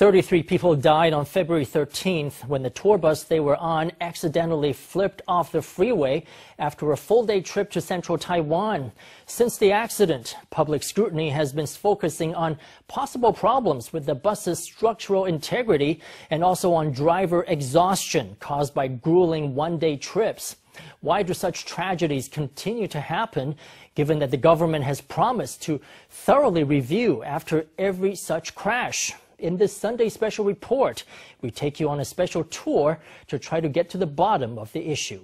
33 people died on February 13th when the tour bus they were on accidentally flipped off the freeway after a full-day trip to central Taiwan. Since the accident, public scrutiny has been focusing on possible problems with the bus's structural integrity and also on driver exhaustion caused by grueling one-day trips. Why do such tragedies continue to happen, given that the government has promised to thoroughly review after every such crash? In this Sunday special report, we take you on a special tour to try to get to the bottom of the issue.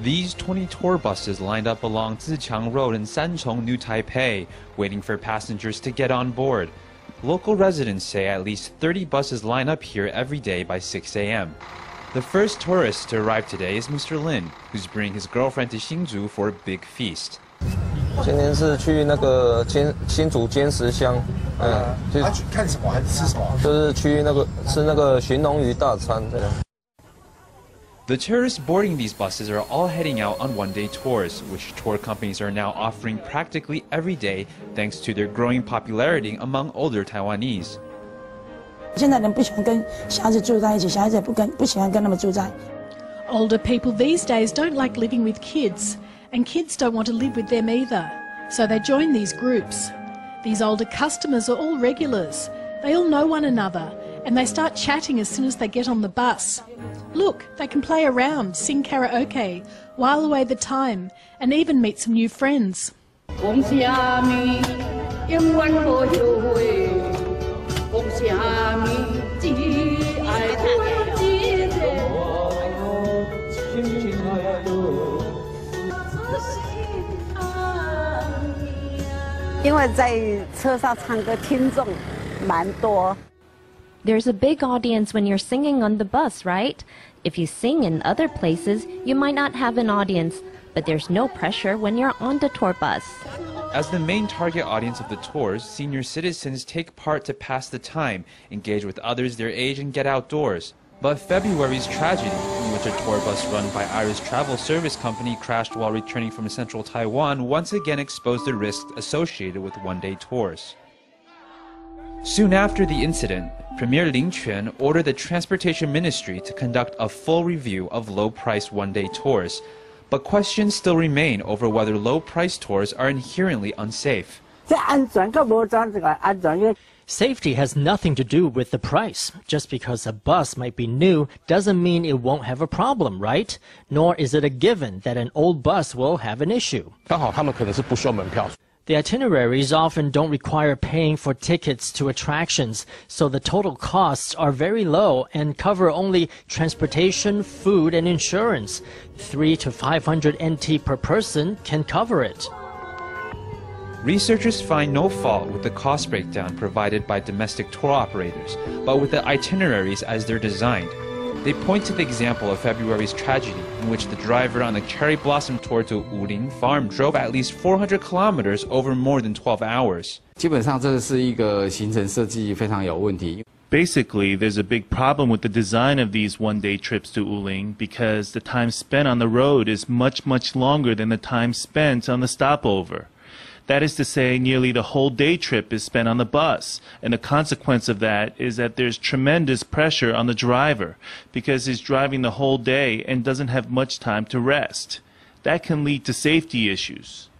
These 20 tour buses lined up along Ziqiang Road in Sanchong, New Taipei, waiting for passengers to get on board. Local residents say at least 30 buses line up here every day by 6 a.m. The first tourist to arrive today is Mr. Lin, who's bringing his girlfriend to Hsinchu for a big feast. 今天是去那个新竹尖石乡，看什么还是吃什么？就是去那个吃那个寻龙鱼大餐这样。 The tourists boarding these buses are all heading out on one-day tours, which tour companies are now offering practically every day thanks to their growing popularity among older Taiwanese. 现在人不喜欢跟小孩子住在一起，小孩子也不喜欢跟他们住在。Older people these days don't like living with kids. And kids don't want to live with them either, so they join these groups. These older customers are all regulars. They all know one another, and they start chatting as soon as they get on the bus. Look, they can play around, sing karaoke, while away the time, and even meet some new friends. There's a big audience when you're singing on the bus, right? If you sing in other places, you might not have an audience, but there's no pressure when you're on the tour bus. As the main target audience of the tours, senior citizens take part to pass the time, engage with others their age, and get outdoors. But February's tragedy, in which a tour bus run by Irish travel service company crashed while returning from central Taiwan, once again exposed the risks associated with one-day tours. Soon after the incident, Premier Lin Chuan ordered the Transportation Ministry to conduct a full review of low-priced one-day tours. But questions still remain over whether low-priced tours are inherently unsafe. Safety has nothing to do with the price. Just because a bus might be new doesn't mean it won't have a problem, right? Nor is it a given that an old bus will have an issue. The itineraries often don't require paying for tickets to attractions, so the total costs are very low and cover only transportation, food, and insurance. 300 to 500 NT per person can cover it. Researchers find no fault with the cost breakdown provided by domestic tour operators, but with the itineraries as they're designed. They point to the example of February's tragedy, in which the driver on the cherry blossom tour to Wuling Farm drove at least 400 kilometers over more than 12 hours. Basically, there's a big problem with the design of these one-day trips to Wuling because the time spent on the road is much longer than the time spent on the stopover. That is to say, nearly the whole day trip is spent on the bus, and the consequence of that is that there's tremendous pressure on the driver because he's driving the whole day and doesn't have much time to rest. That can lead to safety issues.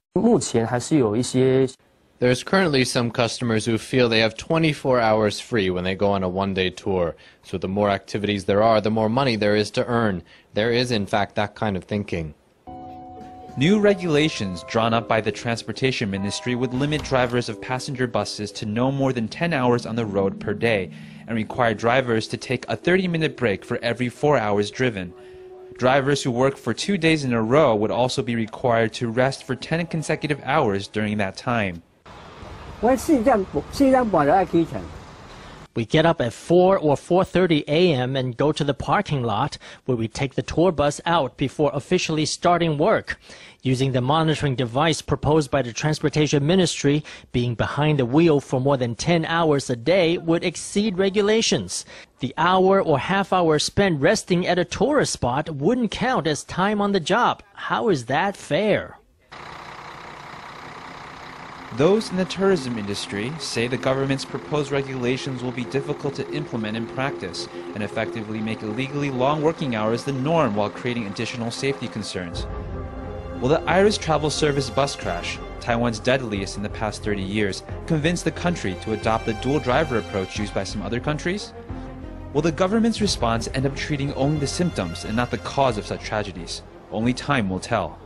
There's currently some customers who feel they have 24 hours free when they go on a one-day tour. So the more activities there are, the more money there is to earn. There is, in fact, that kind of thinking. New regulations drawn up by the Transportation Ministry would limit drivers of passenger buses to no more than 10 hours on the road per day and require drivers to take a 30-minute break for every 4 hours driven. Drivers who work for 2 days in a row would also be required to rest for 10 consecutive hours during that time. We get up at 4 or 4:30 a.m. and go to the parking lot where we take the tour bus out before officially starting work. Using the monitoring device proposed by the Transportation Ministry, being behind the wheel for more than 10 hours a day would exceed regulations. The hour or half hour spent resting at a tourist spot wouldn't count as time on the job. How is that fair? Those in the tourism industry say the government's proposed regulations will be difficult to implement in practice and effectively make illegally long working hours the norm while creating additional safety concerns. Will the Iris travel service bus crash, Taiwan's deadliest in the past 30 years, convince the country to adopt the dual driver approach used by some other countries? Will the government's response end up treating only the symptoms and not the cause of such tragedies? Only time will tell.